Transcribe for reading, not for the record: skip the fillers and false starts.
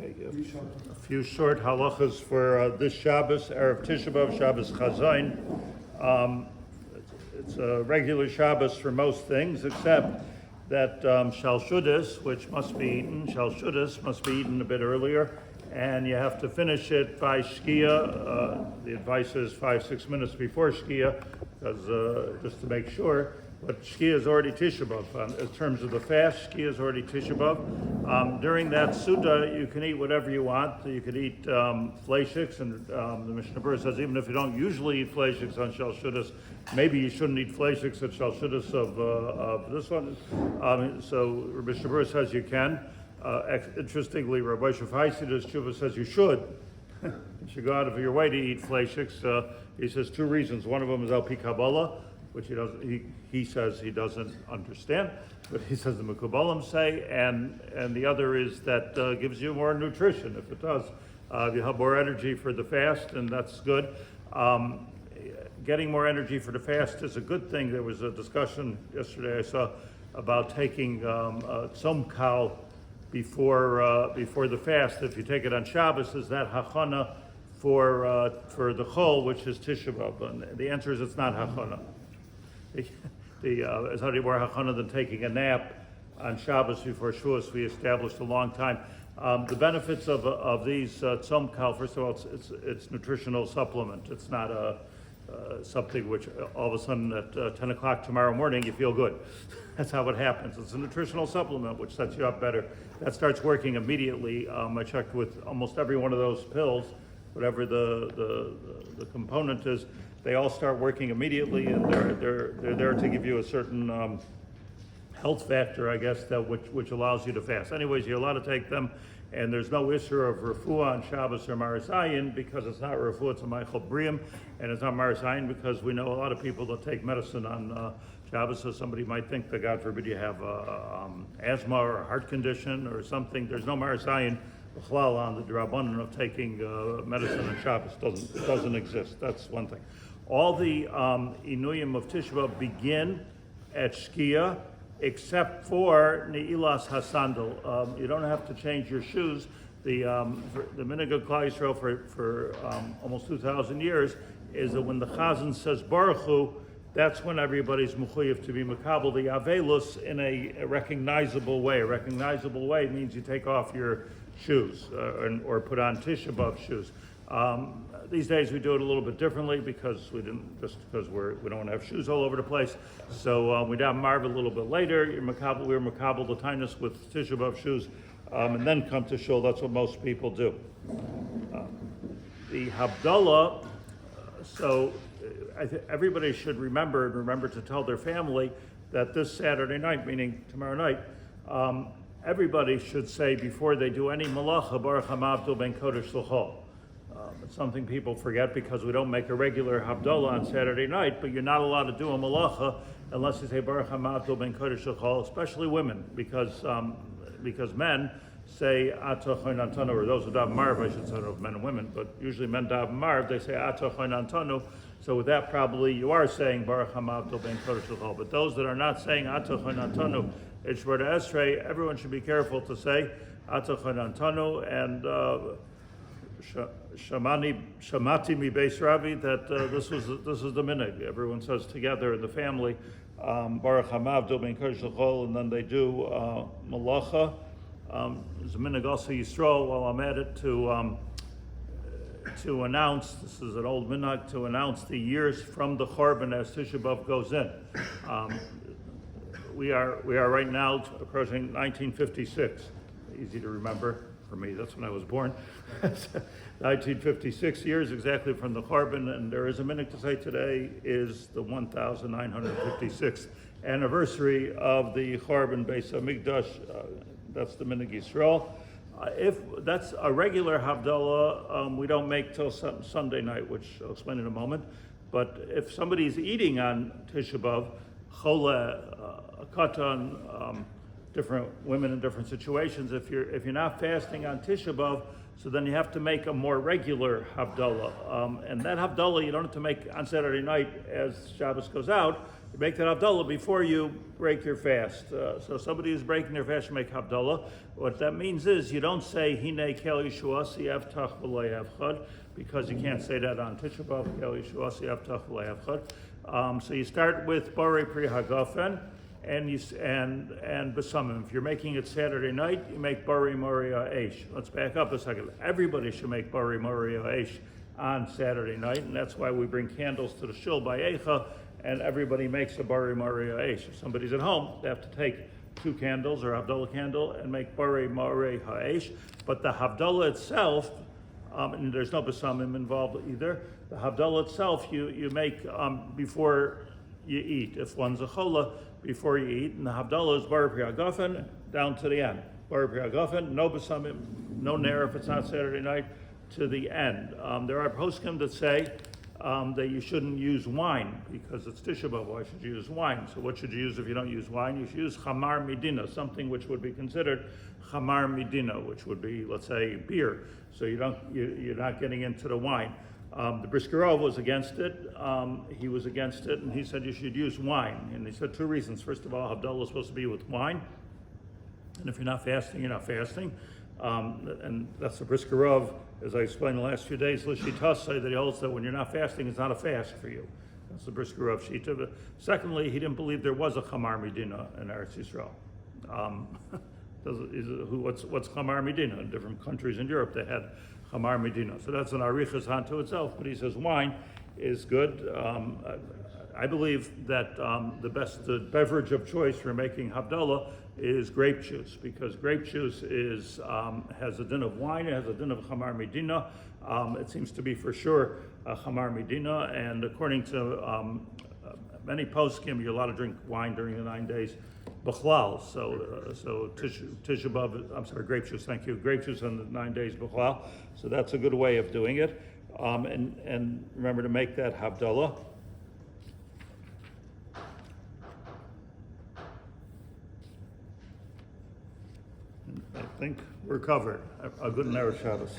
Okay, a few short halachas for this Shabbos, Erev Tisha B'Av, Shabbos Chazayin. It's a regular Shabbos for most things, except that Shalshudas, which must be eaten, Shalshudas must be eaten a bit earlier, and you have to finish it by Shkia. The advice is 5-6 minutes before Shkia, because just to make sure. But Shkia is already Tisha B'Av. In terms of the fast, Shkia is already Tisha B'Av. During that Seudah, you can eat whatever you want. You could eat fleishiks, and the Mishnah Berurah says even if you don't usually eat fleishiks on Shalshudas, maybe you shouldn't eat fleishiks at Shalshudas of this one. So Mishnah Berurah says you can. Interestingly, Rav Moshe Feinstein says you should. You should go out of your way to eat fleishiks. He says two reasons. One of them is al pi Kabbalah, which he says he doesn't understand, but he says the Mekubalim say, and the other is that gives you more nutrition. If it does, you have more energy for the fast, and that's good. Getting more energy for the fast is a good thing. There was a discussion yesterday I saw about taking Tzom Kal before the fast. If you take it on Shabbos, is that hachana for the chol, which is Tisha B'Av? And the answer is it's not hachana. It's hardly more hachana than taking a nap on Shabbos before Shavuos. We established a long time. The benefits of these Tzom Kal, first of all, it's nutritional supplement. It's not something which all of a sudden at 10 o'clock tomorrow morning you feel good. That's how it happens. It's a nutritional supplement which sets you up better. That starts working immediately. I checked with almost every one of those pills, whatever the component is. They all start working immediately, and they're there to give you a certain health factor, I guess, that which allows you to fast. Anyways, you're allowed to take them, and there's no issue of refuah on Shabbos or Marasayin because it's not refuah, it's a Meichel Briam, and it's not Marasayin because we know a lot of people that take medicine on Shabbos, so somebody might think that, God forbid, you have asthma or a heart condition or something. There's no Marasayin on the Drabanan of taking medicine on Shabbos. Doesn't exist. That's one thing. All the Inuyim of Tisha B'Av begin at Shkia, except for Ne'ilas Hasandal. You don't have to change your shoes. The Minhag of Klal Yisrael for almost 2,000 years is that when the Chazan says Baruch Hu, that's when everybody's mechuyev to be makabel the Avelus in a recognizable way. A recognizable way means you take off your shoes or put on Tisha B'Av shoes. These days we do it a little bit differently because we don't have shoes all over the place. So we daven Maariv a little bit later. We're makabel the tinus with Tisha B'Av shoes, and then come to shul. That's what most people do. The Havdalah. Everybody should remember to tell their family that this Saturday night, meaning tomorrow night, everybody should say before they do any malacha, Baruch Hamavdil ben Kodesh L'chol. It's something people forget because we don't make a regular Havdalah on Saturday night, but you're not allowed to do a malacha unless you say Baruch Hamavdil ben Kodesh L'chol, especially women, because men say Atah Choin Antanu, or those who daven Maariv, I should say, I don't know if men and women, but usually men daven Maariv, they say Atah Choin Antanu. So with that, probably you are saying Baruch Hamavdil ben Kodesh L'chol. But those that are not saying Atah Choin Antanu, it's Shvur Esrei, everyone should be careful to say Atah Choin Antanu, and Shamati mi Beis Rabbi, that this is the Minhag. Everyone says together in the family, Baruch Hamavdil ben Kodesh L'chol, and then they do Malacha. There's a Minhag also Yisrael, while I'm at it, to announce, this is an old Minhag, to announce the years from the Churban as Tisha B'Av goes in. We are right now approaching 1956. Easy to remember for me, that's when I was born. 1956 years exactly from the Churban, and there is a minhag to say today is the 1956th anniversary of the Churban Beis Hamikdash. That's the Minhag Yisrael. If that's a regular Havdalah, we don't make till Sunday night, which I'll explain in a moment. But if somebody's eating on Tisha B'Av, chole, a katan, different women in different situations. If you're not fasting on Tisha B'Av, so then you have to make a more regular Havdalah. And that Havdalah you don't have to make on Saturday night as Shabbos goes out. You make that Havdalah before you break your fast. So somebody who's breaking their fast, you make Havdalah. What that means is you don't say Hinei Kel Yeshuasi Avtach V'Lo Yavchad, because you can't say that on Tisha B'Av, Kel Yeshuasi Avtach V'Lo Yavchad. So you start with Borei Pri Hagafen and Besamim. If you're making it Saturday night, you make Borei Mori Ha'esh. Let's back up a second. Everybody should make Borei Mori Ha'esh on Saturday night, and that's why we bring candles to the shul by Eicha, and everybody makes a Borei Mori Ha'esh. If somebody's at home, they have to take 2 candles or Havdalah candle and make Borei Mori Ha'esh. But the Havdalah itself, and there's no Besamim involved either, the Havdalah itself you make before you eat. If one's a chola, before you eat, and the Havdalah is Borei Pri Hagafen down to the end. Borei Pri Hagafen, no Besamim, no Ner if it's not Saturday night, to the end. There are poskim that say that you shouldn't use wine because it's Tisha B'Av. Why should you use wine? So what should you use if you don't use wine? You should use Chamar Medina, something which would be considered Chamar Medina, which would be, let's say, beer. So you're not getting into the wine. The Brisker Rav was against it. He was against it, and he said you should use wine. And he said 2 reasons. First of all, Havdalah is supposed to be with wine, and if you're not fasting, you're not fasting. And that's the Brisker Rav, as I explained the last few days. Lishitas say that he holds that when you're not fasting, it's not a fast for you. That's the Brisker Rav Shita. But secondly, he didn't believe there was a Chamar Medina in Eretz Yisrael. What's Chamar Medina? In different countries in Europe, they had Chamar Medina. So that's an arichas unto itself, but he says wine is good. I believe that the beverage of choice for making Havdalah is grape juice, because grape juice has a din of wine, it has a din of Chamar Medina. It seems to be for sure Chamar Medina, and according to many poskim, you're allowed to drink wine during the 9 days. B'chlal, so Tisha B'Av, grape juice, thank you. Grape juice on the 9 days B'chlal, so that's a good way of doing it. And remember to make that Havdalah. I think we're covered. A good Erev Shabbos.